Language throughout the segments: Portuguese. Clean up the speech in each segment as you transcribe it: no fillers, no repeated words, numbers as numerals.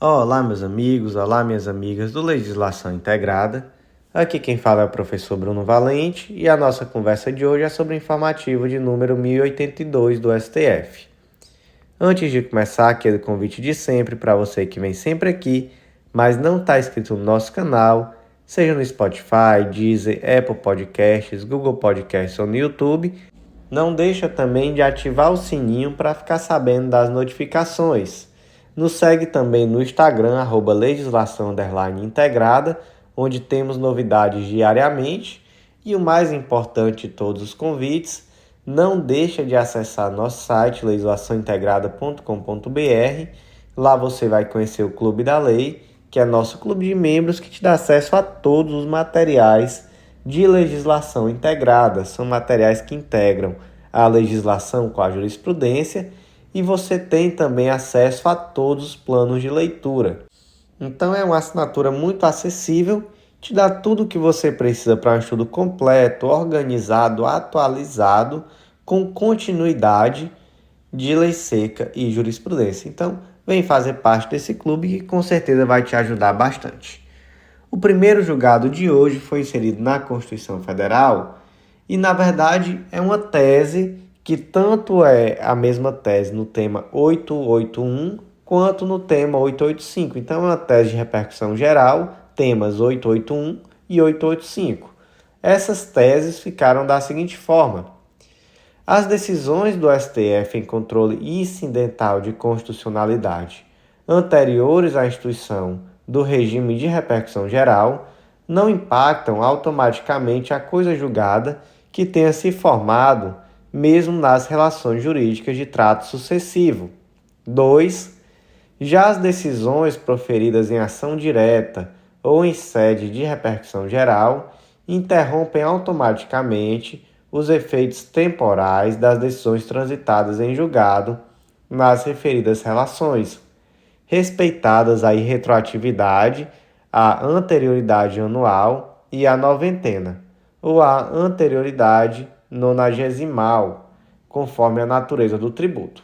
Olá, meus amigos, olá, minhas amigas do Legislação Integrada. Aqui quem fala é o professor Bruno Valente e a nossa conversa de hoje é sobre o informativo de número 1082 do STF. Antes de começar, aquele convite de sempre para você que vem sempre aqui, mas não está inscrito no nosso canal, seja no Spotify, Deezer, Apple Podcasts, Google Podcasts ou no YouTube, não deixa também de ativar o sininho para ficar sabendo das notificações. Nos segue também no Instagram, @legislação_integrada, onde temos novidades diariamente. E o mais importante de todos os convites, não deixa de acessar nosso site legislaçãointegrada.com.br. Lá você vai conhecer o Clube da Lei, que é nosso clube de membros que te dá acesso a todos os materiais de legislação integrada. São materiais que integram a legislação com a jurisprudência e você tem também acesso a todos os planos de leitura. Então é uma assinatura muito acessível, te dá tudo o que você precisa para um estudo completo, organizado, atualizado, com continuidade de lei seca e jurisprudência. Então vem fazer parte desse clube que com certeza vai te ajudar bastante. O primeiro julgado de hoje foi inserido na Constituição Federal e, na verdade, é uma tese que tanto é a mesma tese no tema 881 quanto no tema 885. Então, é uma tese de repercussão geral, temas 881 e 885. Essas teses ficaram da seguinte forma: as decisões do STF em controle incidental de constitucionalidade anteriores à instituição do regime de repercussão geral não impactam automaticamente a coisa julgada que tenha se formado mesmo nas relações jurídicas de trato sucessivo. 2. Já as decisões proferidas em ação direta ou em sede de repercussão geral interrompem automaticamente os efeitos temporais das decisões transitadas em julgado nas referidas relações, respeitadas a irretroatividade, a anterioridade anual e a noventena, ou a anterioridade nonagesimal, conforme a natureza do tributo.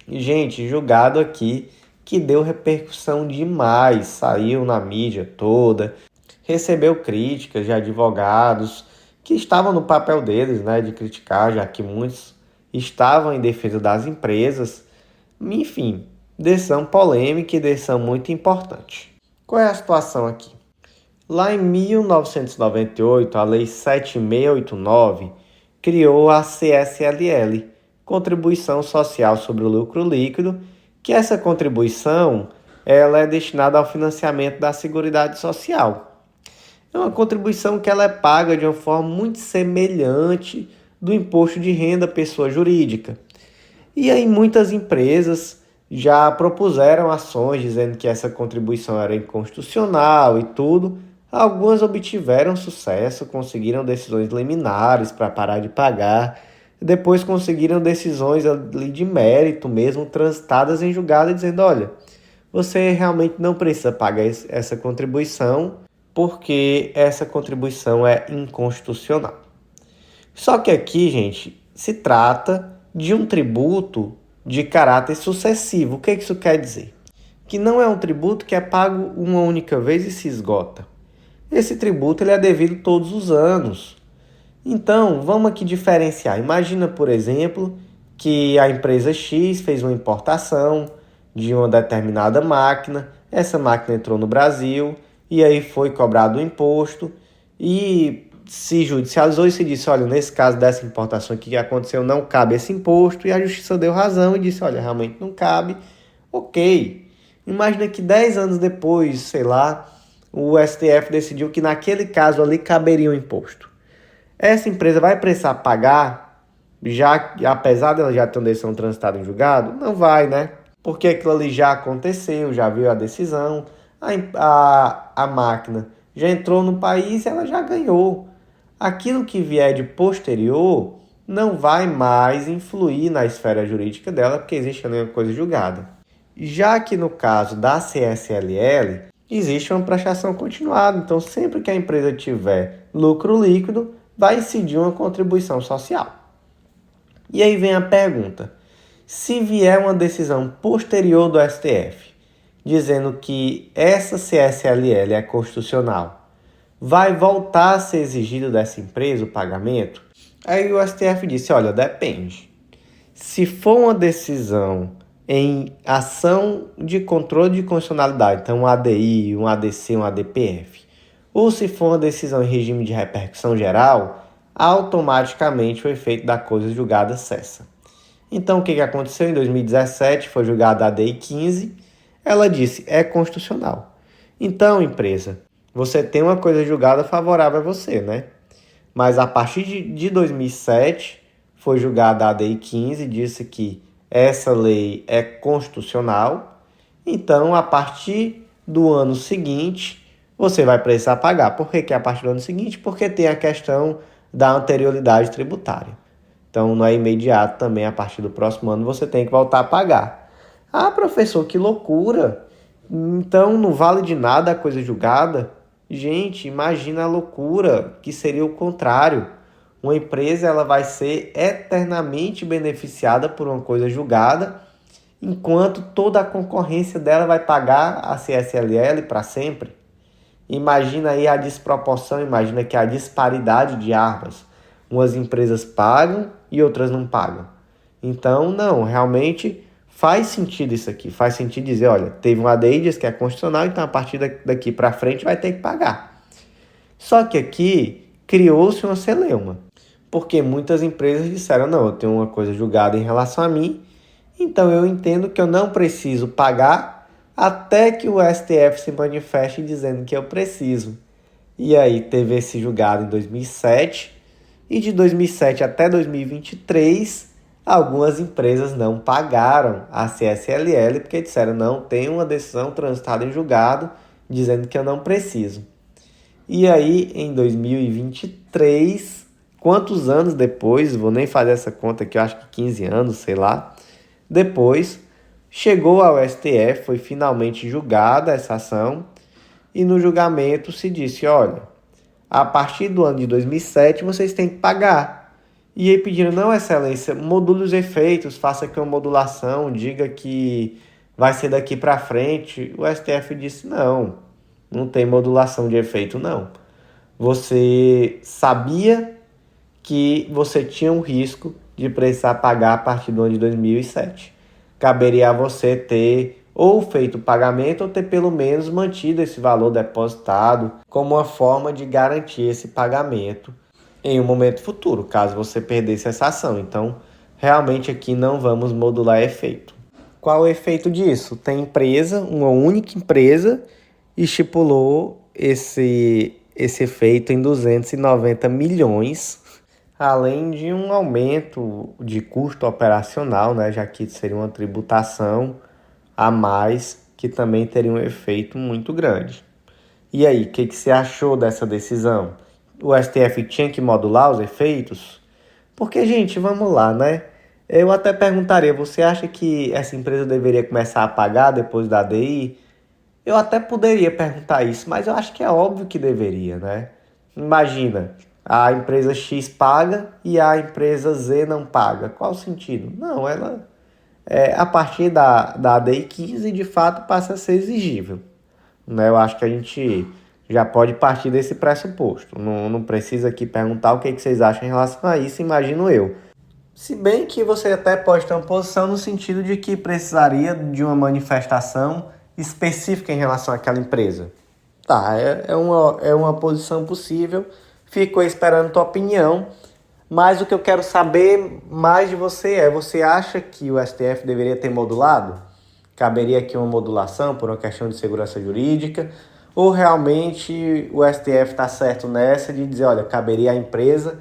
Gente, julgado aqui que deu repercussão demais, saiu na mídia toda, recebeu críticas de advogados que estavam no papel deles, de criticar, já que muitos estavam em defesa das empresas. Enfim, decisão polêmica e decisão muito importante. Qual é a situação aqui? Lá em 1998, a Lei 7689 criou a CSLL, Contribuição Social sobre o Lucro Líquido, que essa contribuição ela é destinada ao financiamento da Seguridade Social. É uma contribuição que ela é paga de uma forma muito semelhante do imposto de renda pessoa jurídica. E aí muitas empresas já propuseram ações dizendo que essa contribuição era inconstitucional e tudo. Algumas obtiveram sucesso, conseguiram decisões liminares para parar de pagar. Depois conseguiram decisões ali de mérito mesmo, transitadas em julgado, dizendo: olha, você realmente não precisa pagar essa contribuição, porque essa contribuição é inconstitucional. Só que aqui, gente, se trata de um tributo de caráter sucessivo. O que isso quer dizer? Que não é um tributo que é pago uma única vez e se esgota. Esse tributo ele é devido todos os anos. Então, vamos aqui diferenciar. Imagina, por exemplo, que a empresa X fez uma importação de uma determinada máquina, essa máquina entrou no Brasil e aí foi cobrado o imposto e se judicializou e se disse: olha, nesse caso dessa importação aqui que aconteceu, não cabe esse imposto, e a justiça deu razão e disse: olha, realmente não cabe, ok. Imagina que 10 anos depois, sei lá, o STF decidiu que naquele caso ali caberia o imposto. Essa empresa vai precisar pagar, já apesar dela já ter uma decisão transitada em julgado? Não vai, Porque aquilo ali já aconteceu, já viu a decisão, a máquina já entrou no país e ela já ganhou. Aquilo que vier de posterior não vai mais influir na esfera jurídica dela, porque existe ali uma coisa julgada. Já que no caso da CSLL, existe uma prestação continuada. Então, sempre que a empresa tiver lucro líquido, vai incidir uma contribuição social. E aí vem a pergunta: se vier uma decisão posterior do STF dizendo que essa CSLL é constitucional, vai voltar a ser exigido dessa empresa o pagamento? Aí o STF disse, olha, depende. Se for uma decisão em ação de controle de constitucionalidade, então um ADI, um ADC, um ADPF, ou se for uma decisão em regime de repercussão geral, automaticamente o efeito da coisa julgada cessa. Então, o que aconteceu? Em 2017, foi julgada a ADI 15, ela disse, é constitucional. Então, empresa, você tem uma coisa julgada favorável a você, né? Mas a partir de 2007, foi julgada a ADI 15, disse que essa lei é constitucional. Então, a partir do ano seguinte, você vai precisar pagar. Por que é a partir do ano seguinte? Porque tem a questão da anterioridade tributária. Então, não é imediato também, a partir do próximo ano, você tem que voltar a pagar. Ah, professor, que loucura! Então, não vale de nada a coisa julgada? Gente, imagina a loucura, que seria o contrário. Uma empresa ela vai ser eternamente beneficiada por uma coisa julgada, enquanto toda a concorrência dela vai pagar a CSLL para sempre. Imagina aí a desproporção, imagina que a disparidade de armas. Umas empresas pagam e outras não pagam. Então, não, realmente faz sentido isso aqui. Faz sentido dizer, olha, teve uma ADI que é constitucional, então a partir daqui para frente vai ter que pagar. Só que aqui criou-se uma celeuma, porque muitas empresas disseram, não, eu tenho uma coisa julgada em relação a mim, então eu entendo que eu não preciso pagar até que o STF se manifeste dizendo que eu preciso. E aí teve esse julgado em 2007, e de 2007 até 2023, algumas empresas não pagaram a CSLL, porque disseram, não, tem uma decisão transitada em julgado, dizendo que eu não preciso. E aí, em 2023, quantos anos depois, vou nem fazer essa conta aqui, eu acho que 15 anos, sei lá, depois, chegou ao STF, foi finalmente julgada essa ação, e no julgamento se disse, olha, a partir do ano de 2007 vocês têm que pagar. E aí pediram, não, excelência, module os efeitos, faça aqui uma modulação, diga que vai ser daqui para frente. O STF disse, não tem modulação de efeito, não. Você sabia que você tinha um risco de precisar pagar a partir do ano de 2007. Caberia a você ter ou feito o pagamento ou ter pelo menos mantido esse valor depositado como uma forma de garantir esse pagamento em um momento futuro, caso você perdesse essa ação. Então, realmente aqui não vamos modular efeito. Qual o efeito disso? Tem empresa, uma única empresa, estipulou esse efeito em 290 milhões, além de um aumento de custo operacional, né, já que seria uma tributação a mais, que também teria um efeito muito grande. E aí, o que você achou dessa decisão? O STF tinha que modular os efeitos? Porque, gente, vamos lá, né? Eu até perguntaria, você acha que essa empresa deveria começar a pagar depois da ADI? Eu até poderia perguntar isso, mas eu acho que é óbvio que deveria, né? Imagina, a empresa X paga e a empresa Z não paga. Qual o sentido? Não, ela, a partir da ADI 15, de fato, passa a ser exigível. Né? Eu acho que a gente já pode partir desse pressuposto. Não precisa aqui perguntar o que vocês acham em relação a isso, imagino eu. Se bem que você até pode ter uma posição no sentido de que precisaria de uma manifestação específica em relação àquela empresa. Tá, é uma posição possível, fico esperando tua opinião, mas o que eu quero saber mais de você você acha que o STF deveria ter modulado? Caberia aqui uma modulação por uma questão de segurança jurídica? Ou realmente o STF está certo nessa de dizer, olha, caberia à empresa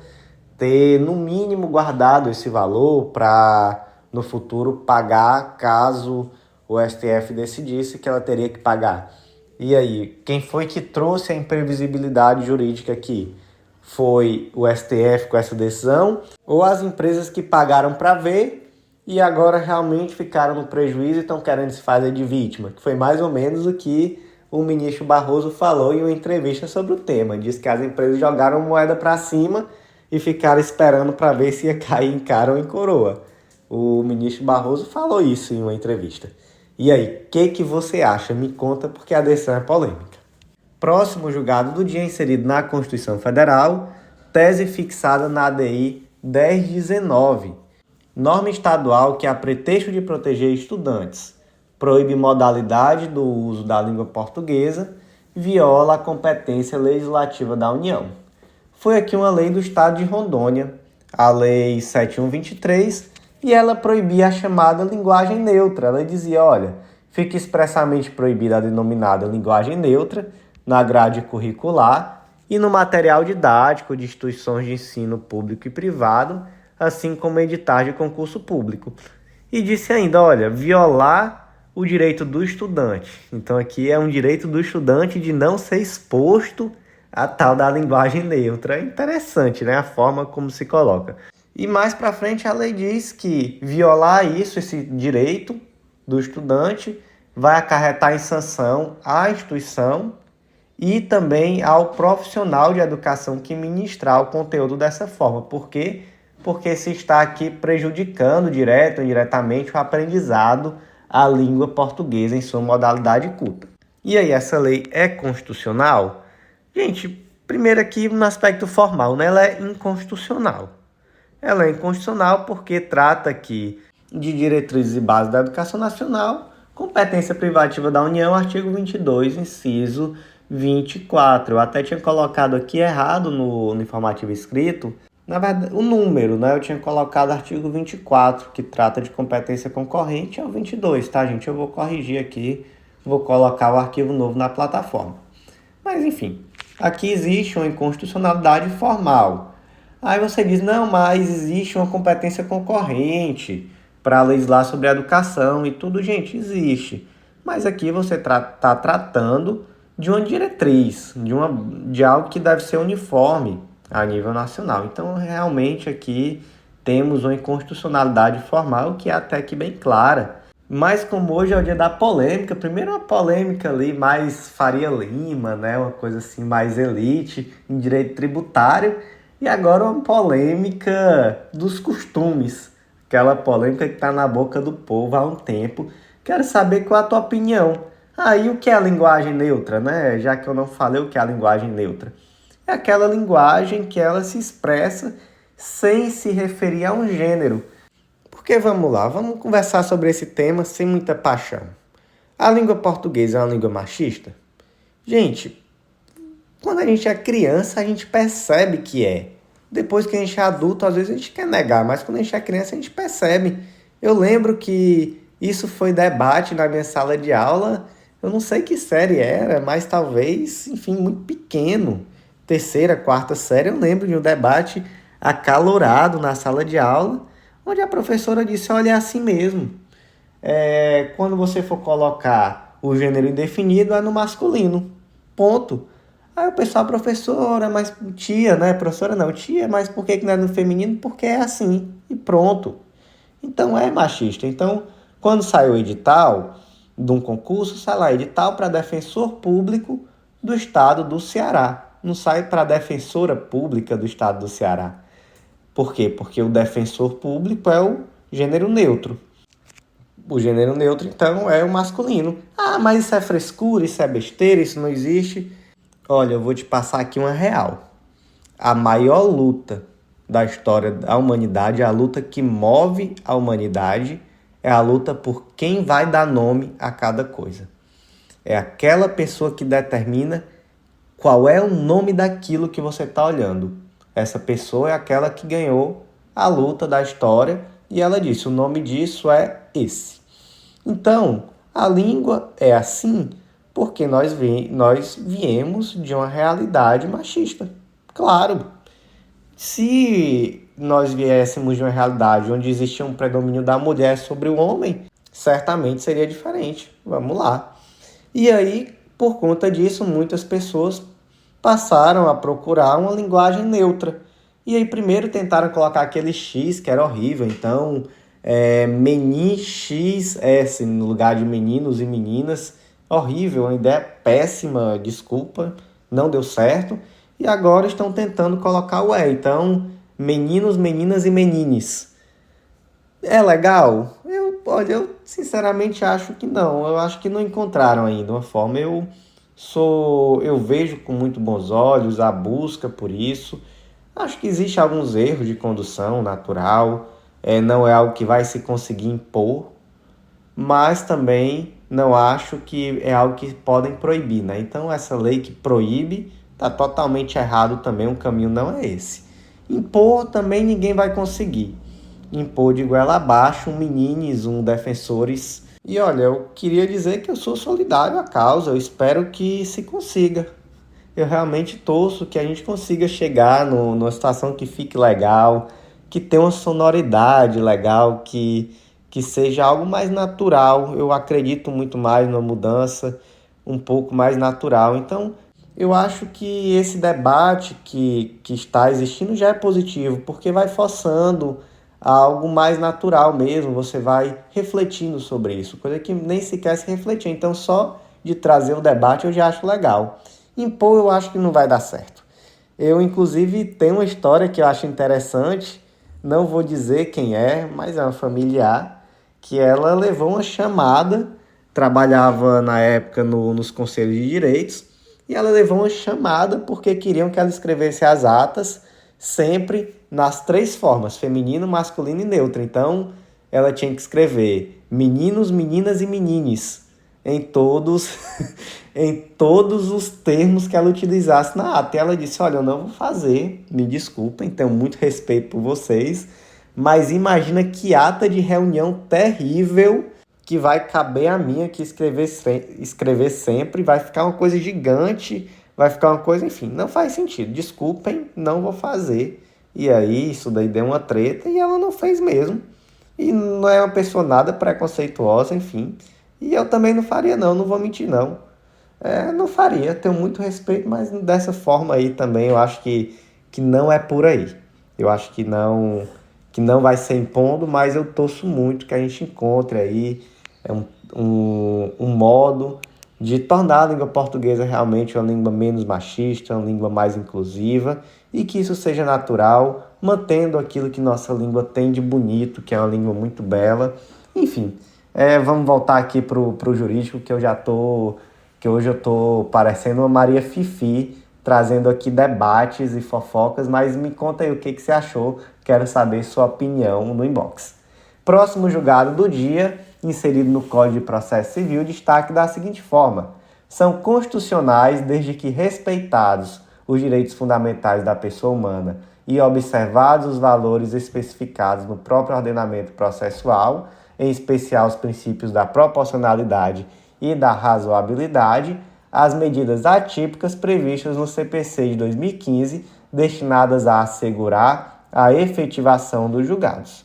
ter no mínimo guardado esse valor para no futuro pagar caso o STF decidisse que ela teria que pagar? E aí, quem foi que trouxe a imprevisibilidade jurídica aqui? Foi o STF com essa decisão ou as empresas que pagaram para ver e agora realmente ficaram no prejuízo e estão querendo se fazer de vítima? Que foi mais ou menos o que o ministro Barroso falou em uma entrevista sobre o tema. Diz que as empresas jogaram moeda para cima e ficaram esperando para ver se ia cair em cara ou em coroa. O ministro Barroso falou isso em uma entrevista. E aí, o que você acha? Me conta, porque a decisão é polêmica. Próximo julgado do dia inserido na Constituição Federal, tese fixada na ADI 1019, norma estadual que, a pretexto de proteger estudantes, proíbe modalidade do uso da língua portuguesa, viola a competência legislativa da União. Foi aqui uma lei do estado de Rondônia, a Lei 7123, e ela proibia a chamada linguagem neutra. Ela dizia, olha, fica expressamente proibida a denominada linguagem neutra na grade curricular e no material didático de instituições de ensino público e privado, assim como editais de concurso público. E disse ainda, olha, violar o direito do estudante. Então aqui é um direito do estudante de não ser exposto à tal da linguagem neutra. É interessante, né, a forma como se coloca. E mais para frente a lei diz que violar isso, esse direito do estudante, vai acarretar em sanção à instituição e também ao profissional de educação que ministrar o conteúdo dessa forma. Por quê? Porque se está aqui prejudicando direto ou indiretamente o aprendizado à língua portuguesa em sua modalidade culta. E aí, essa lei é constitucional? Gente, primeiro aqui no aspecto formal, né? Ela é inconstitucional. Ela é inconstitucional porque trata aqui de diretrizes e bases da educação nacional, competência privativa da União, artigo 22, inciso 24. Eu até tinha colocado aqui errado no informativo escrito, na verdade, o número, né? Eu tinha colocado artigo 24, que trata de competência concorrente, é o 22, tá, gente? Eu vou corrigir aqui, vou colocar o arquivo novo na plataforma. Mas, enfim, aqui existe uma inconstitucionalidade formal. Aí você diz, não, mas existe uma competência concorrente para legislar sobre a educação e tudo, gente, existe. Mas aqui você está tratando de uma diretriz, de algo que deve ser uniforme a nível nacional. Então, realmente, aqui temos uma inconstitucionalidade formal que é até que bem clara. Mas como hoje é o dia da polêmica, primeiro uma polêmica ali mais Faria Lima, né? Uma coisa assim mais elite em direito tributário, e agora uma polêmica dos costumes, aquela polêmica que está na boca do povo há um tempo. Quero saber qual é a tua opinião. Aí, o que é a linguagem neutra, né? Já que eu não falei o que é a linguagem neutra. É aquela linguagem que ela se expressa sem se referir a um gênero. Porque vamos lá, vamos conversar sobre esse tema sem muita paixão. A língua portuguesa é uma língua machista? Gente, quando a gente é criança, a gente percebe que é. Depois que a gente é adulto, às vezes a gente quer negar, mas quando a gente é criança, a gente percebe. Eu lembro que isso foi debate na minha sala de aula, eu não sei que série era, mas talvez, enfim, muito pequeno. Terceira, quarta série, eu lembro de um debate acalorado na sala de aula, onde a professora disse, olha, é assim mesmo. Quando você for colocar o gênero indefinido, é no masculino. Ponto. Aí o pessoal, professora, mas tia, né? Professora não, tia, mas por que não é no feminino? Porque é assim. E pronto. Então é machista. Então, quando sai o edital de um concurso, sai lá, edital para defensor público do estado do Ceará. Não sai para defensora pública do estado do Ceará. Por quê? Porque o defensor público é o gênero neutro. O gênero neutro, então, é o masculino. Ah, mas isso é frescura, isso é besteira, isso não existe. Olha, eu vou te passar aqui uma real. A maior luta da história da humanidade, a luta que move a humanidade, é a luta por quem vai dar nome a cada coisa. É aquela pessoa que determina qual é o nome daquilo que você está olhando. Essa pessoa é aquela que ganhou a luta da história e ela disse, o nome disso é esse. Então, a língua é assim porque nós viemos de uma realidade machista. Claro, se nós viéssemos de uma realidade onde existia um predomínio da mulher sobre o homem, certamente seria diferente. Vamos lá. E aí, por conta disso, muitas pessoas passaram a procurar uma linguagem neutra. E aí primeiro tentaram colocar aquele X, que era horrível. Então, XS no lugar de meninos e meninas. Horrível, uma ideia péssima, desculpa, não deu certo. E agora estão tentando colocar o E. Então, meninos, meninas e menines. É legal? Eu Olha, eu sinceramente acho que não. Eu acho que não encontraram ainda uma forma. Eu vejo com muito bons olhos a busca por isso. Acho que existe alguns erros de condução natural. Não é algo que vai se conseguir impor, mas também não acho que é algo que podem proibir, né? Então essa lei que proíbe está totalmente errado também, o caminho não é esse. Impor também ninguém vai conseguir. Impor de goela abaixo, um meninos, um defensores. E olha, eu queria dizer que eu sou solidário à causa, eu espero que se consiga. Eu realmente torço que a gente consiga chegar numa situação que fique legal, que tenha uma sonoridade legal, que seja algo mais natural. Eu acredito muito mais numa mudança um pouco mais natural. Então, eu acho que esse debate que está existindo já é positivo, porque vai forçando a algo mais natural mesmo. Você vai refletindo sobre isso, coisa que nem sequer se refletir. Então, só de trazer o debate eu já acho legal. Impor eu acho que não vai dar certo. Eu, inclusive, tenho uma história que eu acho interessante, não vou dizer quem é, mas é uma familiar, que ela levou uma chamada, trabalhava na época nos conselhos de direitos, e ela levou uma chamada porque queriam que ela escrevesse as atas sempre nas 3 formas, feminino, masculino e neutro. Então, ela tinha que escrever meninos, meninas e menines em todos em todos os termos que ela utilizasse na ata. E ela disse, olha, eu não vou fazer, me desculpem, tenho muito respeito por vocês, mas imagina que ata de reunião terrível que vai caber a mim aqui escrever sempre, vai ficar uma coisa gigante, vai ficar uma coisa, enfim, não faz sentido. Desculpem, não vou fazer. E aí, isso daí deu uma treta e ela não fez mesmo. E não é uma pessoa nada preconceituosa, enfim. E eu também não faria não vou mentir não. Não faria, tenho muito respeito, mas dessa forma aí também eu acho que não é por aí. Eu acho que não vai ser impondo, mas eu torço muito que a gente encontre aí um modo de tornar a língua portuguesa realmente uma língua menos machista, uma língua mais inclusiva e que isso seja natural, mantendo aquilo que nossa língua tem de bonito, que é uma língua muito bela. Enfim, vamos voltar aqui pro jurídico, que hoje eu tô parecendo uma Maria Fifi, trazendo aqui debates e fofocas, mas me conta aí o que você achou, quero saber sua opinião no inbox. Próximo julgado do dia, inserido no Código de Processo Civil, destaque da seguinte forma: são constitucionais desde que respeitados os direitos fundamentais da pessoa humana e observados os valores especificados no próprio ordenamento processual, em especial os princípios da proporcionalidade e da razoabilidade, as medidas atípicas previstas no CPC de 2015, destinadas a assegurar a efetivação dos julgados.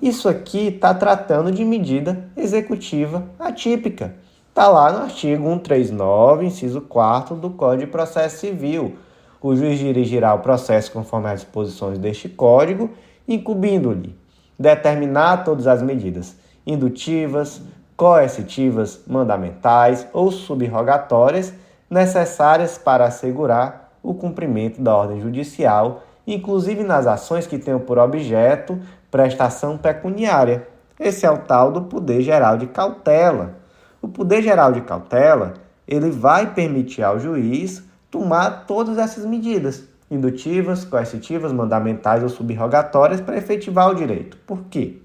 Isso aqui está tratando de medida executiva atípica. Está lá no artigo 139, inciso 4 do Código de Processo Civil. O juiz dirigirá o processo conforme as disposições deste Código, incumbindo-lhe determinar todas as medidas indutivas, coercitivas, mandamentais ou subrogatórias necessárias para assegurar o cumprimento da ordem judicial, inclusive nas ações que tenham por objeto prestação pecuniária. Esse é o tal do poder geral de cautela. O poder geral de cautela, ele vai permitir ao juiz tomar todas essas medidas indutivas, coercitivas, mandamentais ou subrogatórias para efetivar o direito. Por quê?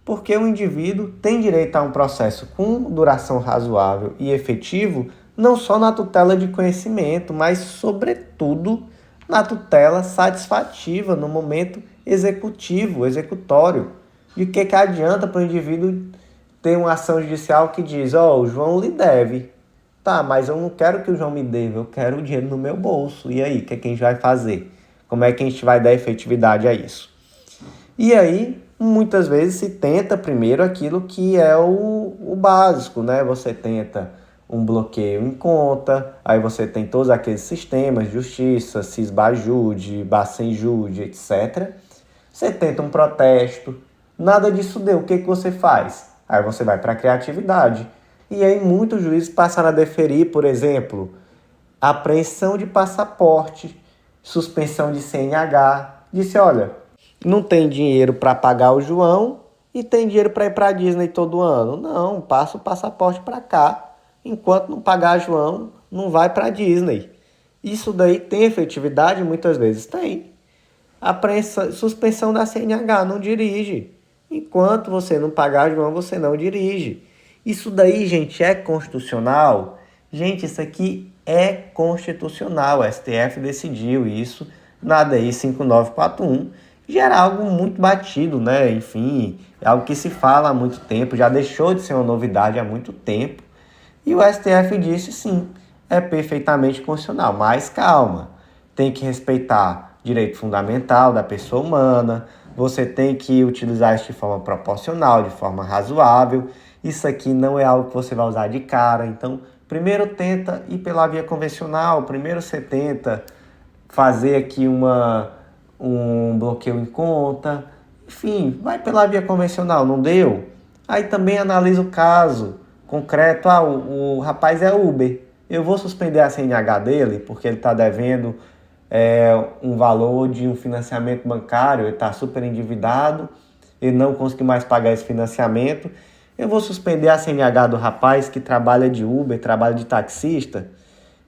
Porque o indivíduo tem direito a um processo com duração razoável e efetivo, não só na tutela de conhecimento, mas, sobretudo, na tutela satisfativa, no momento executivo, executório. De que adianta para o indivíduo ter uma ação judicial que diz, o João lhe deve. Tá, mas eu não quero que o João me deva, eu quero o dinheiro no meu bolso. E aí, o que a gente vai fazer? Como é que a gente vai dar efetividade a isso? E aí, muitas vezes se tenta primeiro aquilo que é o básico, né? Você tenta um bloqueio em conta, aí você tem todos aqueles sistemas de justiça, Cisbajude, Bacenjude, etc. Você tenta um protesto, nada disso deu, o que você faz? Aí você vai para a criatividade. E aí muitos juízes passaram a deferir, por exemplo, apreensão de passaporte, suspensão de CNH. Disse, olha, não tem dinheiro para pagar o João, e tem dinheiro para ir para Disney todo ano. Não, passa o passaporte para cá. Enquanto não pagar João, não vai para Disney. Isso daí tem efetividade? Muitas vezes tem. Suspensão da CNH, não dirige. Enquanto você não pagar João, você não dirige. Isso daí, gente, é constitucional? Gente, isso aqui é constitucional. O STF decidiu isso na DI 5941. Já era algo muito batido, né? Enfim, é algo que se fala há muito tempo, já deixou de ser uma novidade há muito tempo. E o STF disse sim, é perfeitamente constitucional, mas calma, tem que respeitar direito fundamental da pessoa humana, você tem que utilizar isso de forma proporcional, de forma razoável. Isso aqui não é algo que você vai usar de cara, então primeiro tenta ir pela via convencional, primeiro você tenta fazer aqui um bloqueio em conta, enfim, vai pela via convencional, não deu? Aí também analisa o caso concreto, o rapaz é Uber, eu vou suspender a CNH dele porque ele está devendo um valor de um financiamento bancário, ele está super endividado, ele não conseguiu mais pagar esse financiamento, eu vou suspender a CNH do rapaz que trabalha de Uber, trabalha de taxista,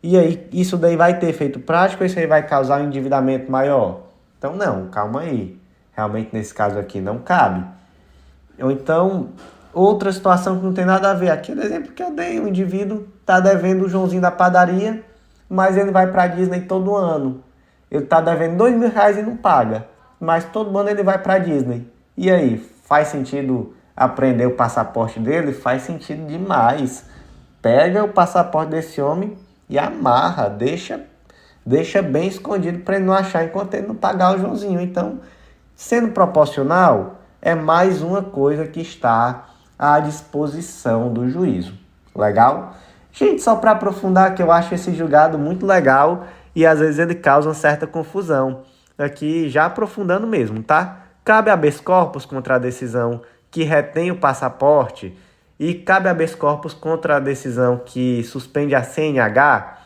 e aí isso daí vai ter efeito prático ou isso aí vai causar um endividamento maior? Então não, calma aí, realmente nesse caso aqui não cabe. Ou então, outra situação que não tem nada a ver, aquele exemplo que eu dei, o indivíduo está devendo o Joãozinho da padaria, mas ele vai para a Disney todo ano. Ele está devendo R$ 2.000 e não paga, mas todo ano ele vai para a Disney. E aí, faz sentido apreender o passaporte dele? Faz sentido demais. Pega o passaporte desse homem e amarra, deixa bem escondido para ele não achar enquanto ele não pagar o Joãozinho. Então, sendo proporcional, é mais uma coisa que está à disposição do juízo. Legal? Gente, só para aprofundar, que eu acho esse julgado muito legal e às vezes ele causa uma certa confusão. Aqui já aprofundando mesmo, tá? Cabe habeas corpus contra a decisão que retém o passaporte e cabe habeas corpus contra a decisão que suspende a CNH.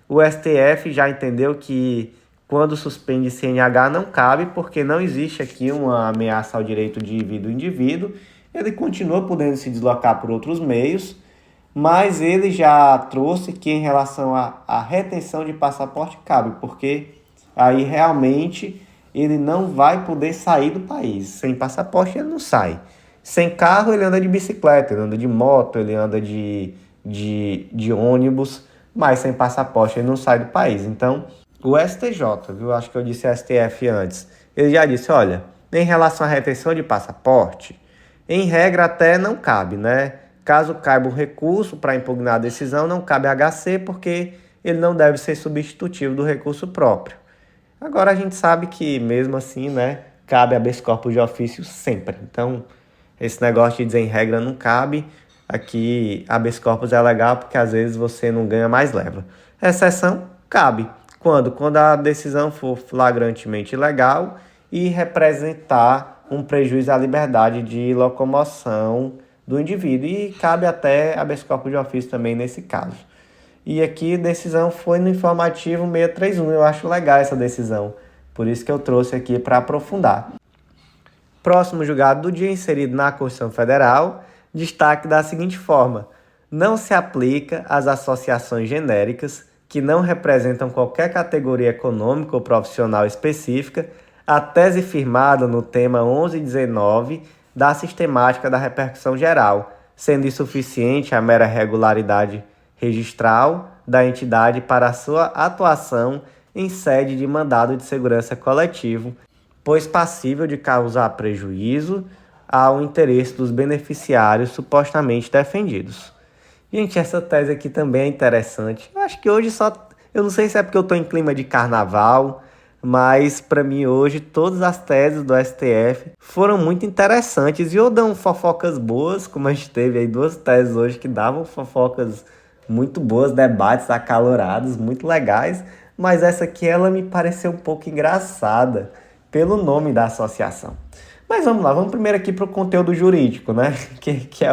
O STF já entendeu que quando suspende CNH não cabe, porque não existe aqui uma ameaça ao direito de vida do indivíduo. Ele continua podendo se deslocar por outros meios, mas ele já trouxe que em relação à retenção de passaporte cabe, porque aí realmente ele não vai poder sair do país. Sem passaporte ele não sai. Sem carro ele anda de bicicleta, ele anda de moto, ele anda de ônibus, mas sem passaporte ele não sai do país. Então, o STJ, viu? Acho que eu disse STF antes. Ele já disse, olha, em relação à retenção de passaporte, em regra até não cabe, né? Caso caiba um recurso para impugnar a decisão, não cabe HC, porque ele não deve ser substitutivo do recurso próprio. Agora a gente sabe que mesmo assim, né, cabe habeas corpus de ofício sempre. Então, esse negócio de dizer em regra não cabe. Aqui, habeas corpus é legal porque às vezes você não ganha, mais leva. Exceção, cabe. Quando? Quando a decisão for flagrantemente ilegal e representar um prejuízo à liberdade de locomoção do indivíduo. E cabe até habeas corpus de ofício também nesse caso. E aqui a decisão foi no informativo 631. Eu acho legal essa decisão. Por isso que eu trouxe aqui para aprofundar. Próximo julgado do dia, inserido na Constituição Federal, destaque da seguinte forma: não se aplica às associações genéricas que não representam qualquer categoria econômica ou profissional específica a tese firmada no tema 1119 da sistemática da repercussão geral, sendo insuficiente a mera regularidade registral da entidade para a sua atuação em sede de mandado de segurança coletivo, pois passível de causar prejuízo ao interesse dos beneficiários supostamente defendidos. Gente, essa tese aqui também é interessante. Eu acho que hoje eu não sei se é porque eu estou em clima de carnaval, mas para mim hoje todas as teses do STF foram muito interessantes e ou dão fofocas boas, como a gente teve aí 2 teses hoje que davam fofocas muito boas, debates acalorados, muito legais, mas essa aqui ela me pareceu um pouco engraçada pelo nome da associação. Mas vamos lá, vamos primeiro aqui para o conteúdo jurídico, né? Que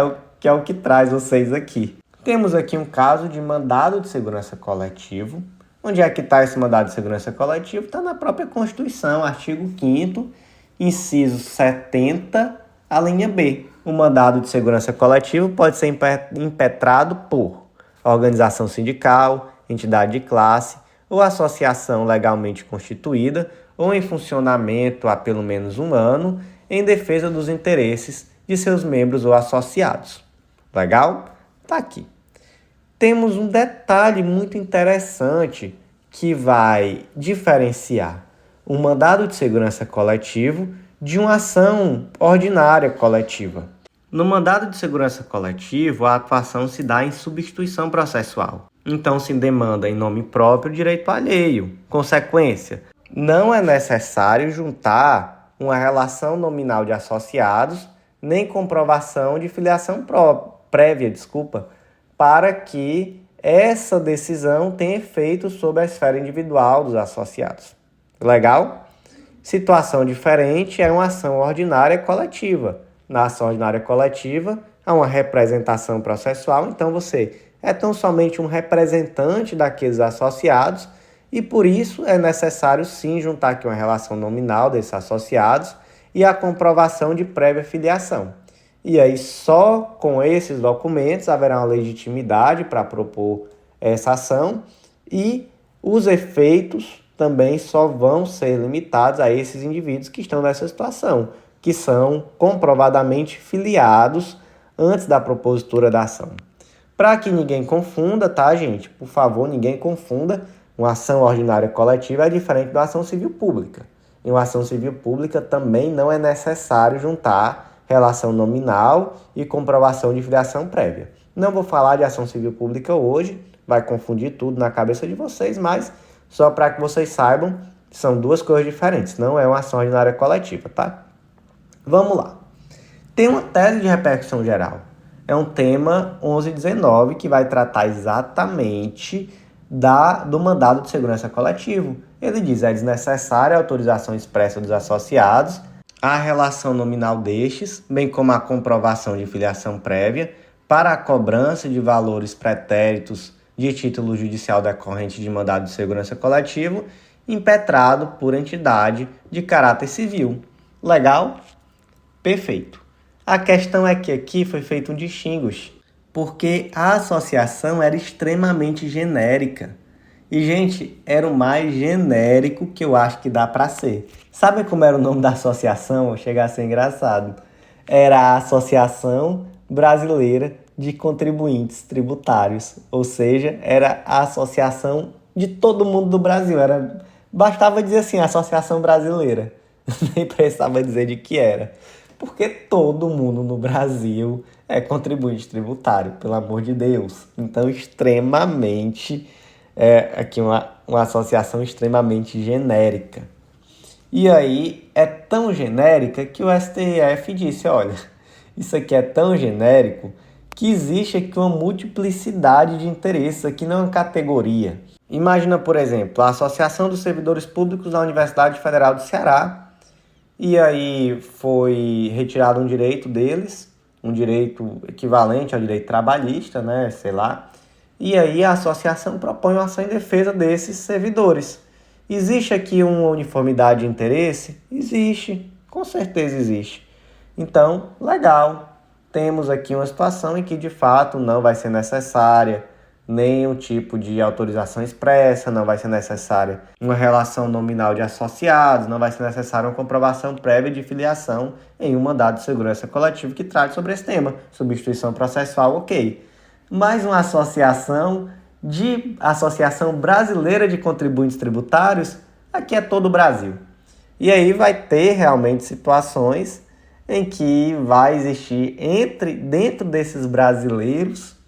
é o que traz vocês aqui. Temos aqui um caso de mandado de segurança coletivo. Onde é que está esse mandado de segurança coletivo? Está na própria Constituição, artigo 5º, inciso 70, A linha B, o mandado de segurança coletivo pode ser impetrado por organização sindical, entidade de classe ou associação legalmente constituída ou em funcionamento há pelo menos um ano em defesa dos interesses de seus membros ou associados. Legal? Tá aqui. Temos um detalhe muito interessante que vai diferenciar um mandado de segurança coletivo de uma ação ordinária coletiva. No mandado de segurança coletivo, a atuação se dá em substituição processual. Então, se demanda em nome próprio direito alheio. Consequência, não é necessário juntar uma relação nominal de associados, nem comprovação de filiação prévia, para que essa decisão tenha efeito sobre a esfera individual dos associados. Legal? Situação diferente é uma ação ordinária coletiva. Na ação ordinária coletiva, há uma representação processual, então você é tão somente um representante daqueles associados e por isso é necessário sim juntar aqui uma relação nominal desses associados e a comprovação de prévia filiação. E aí só com esses documentos haverá uma legitimidade para propor essa ação e os efeitos também só vão ser limitados a esses indivíduos que estão nessa situação, que são comprovadamente filiados antes da propositura da ação. Para que ninguém confunda, tá, gente? Por favor, ninguém confunda. Uma ação ordinária coletiva é diferente da ação civil pública. Em uma ação civil pública também não é necessário juntar relação nominal e comprovação de filiação prévia. Não vou falar de ação civil pública hoje, vai confundir tudo na cabeça de vocês, mas só para que vocês saibam, são duas coisas diferentes, não é uma ação ordinária coletiva, tá? Vamos lá. Tem uma tese de repercussão geral. É um tema 1119 que vai tratar exatamente do mandado de segurança coletivo. Ele diz: é desnecessária a autorização expressa dos associados, a relação nominal destes, bem como a comprovação de filiação prévia para a cobrança de valores pretéritos de título judicial decorrente de mandado de segurança coletivo impetrado por entidade de caráter civil. Legal? Perfeito. A questão é que aqui foi feito um distinguish, porque a associação era extremamente genérica. E, gente, era o mais genérico que eu acho que dá para ser. Sabe como era o nome da associação? Chega a ser engraçado. Era a Associação Brasileira de Contribuintes Tributários. Ou seja, era a associação de todo mundo do Brasil. Bastava dizer assim, Associação Brasileira. Nem precisava dizer de que era. Porque todo mundo no Brasil é contribuinte tributário, pelo amor de Deus. Então, extremamente... aqui uma associação extremamente genérica. E aí, é tão genérica que o STF disse, olha, isso aqui é tão genérico que existe aqui uma multiplicidade de interesses, aqui não é uma categoria. Imagina, por exemplo, a Associação dos Servidores Públicos da Universidade Federal do Ceará, e aí foi retirado um direito deles, um direito equivalente ao direito trabalhista, né, sei lá. E aí a associação propõe uma ação em defesa desses servidores. Existe aqui uma uniformidade de interesse? Existe, com certeza existe. Então, legal, temos aqui uma situação em que de fato não vai ser necessária nenhum tipo de autorização expressa, não vai ser necessária uma relação nominal de associados, não vai ser necessária uma comprovação prévia de filiação em um mandado de segurança coletivo que trate sobre esse tema. Substituição processual, ok. Mais uma Associação Brasileira de Contribuintes Tributários, aqui é todo o Brasil. E aí vai ter realmente situações em que vai existir dentro desses brasileiros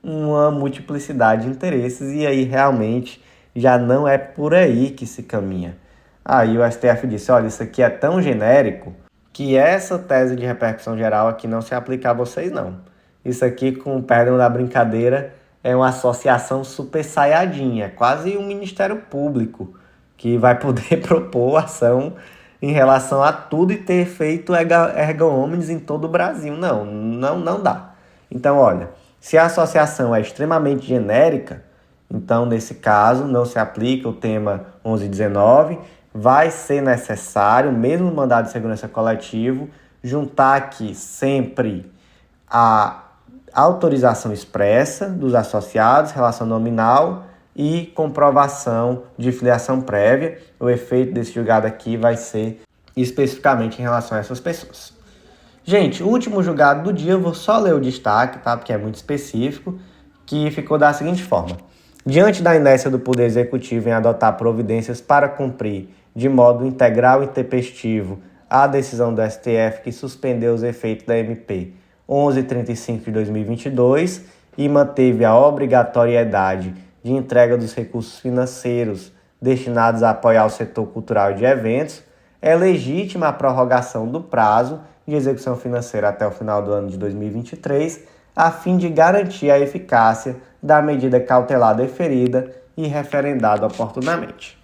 uma multiplicidade de interesses e aí realmente já não é por aí que se caminha. Aí o STF disse, olha, isso aqui é tão genérico que essa tese de repercussão geral aqui não se aplica a vocês não. Isso aqui, com o perdão da brincadeira, é uma associação super saiyajin, é quase um Ministério Público que vai poder propor ação em relação a tudo e ter feito erga omnes em todo o Brasil. Não dá. Então, olha, se a associação é extremamente genérica, então, nesse caso, não se aplica o tema 1119, vai ser necessário, mesmo no mandado de segurança coletivo, juntar aqui sempre a autorização expressa dos associados, relação nominal e comprovação de filiação prévia. O efeito desse julgado aqui vai ser especificamente em relação a essas pessoas. Gente, o último julgado do dia, eu vou só ler o destaque, tá? Porque é muito específico, que ficou da seguinte forma. Diante da inércia do Poder Executivo em adotar providências para cumprir de modo integral e intempestivo a decisão do STF que suspendeu os efeitos da MP 1135 de 2022 e manteve a obrigatoriedade de entrega dos recursos financeiros destinados a apoiar o setor cultural e de eventos, é legítima a prorrogação do prazo de execução financeira até o final do ano de 2023, a fim de garantir a eficácia da medida cautelar deferida e referendada oportunamente.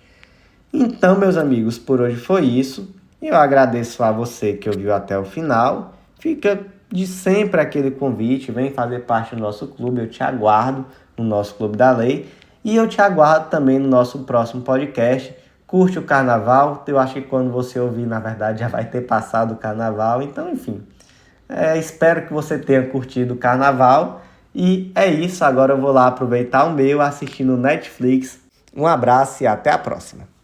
Então, meus amigos, por hoje foi isso. Eu agradeço a você que ouviu até o final. Fica de sempre aquele convite, vem fazer parte do nosso clube, eu te aguardo no nosso Clube da Lei e eu te aguardo também no nosso próximo podcast. Curte o carnaval, eu acho que quando você ouvir, na verdade, já vai ter passado o carnaval, então, enfim, espero que você tenha curtido o carnaval e é isso, agora eu vou lá aproveitar o meu assistindo Netflix. Um abraço e até a próxima.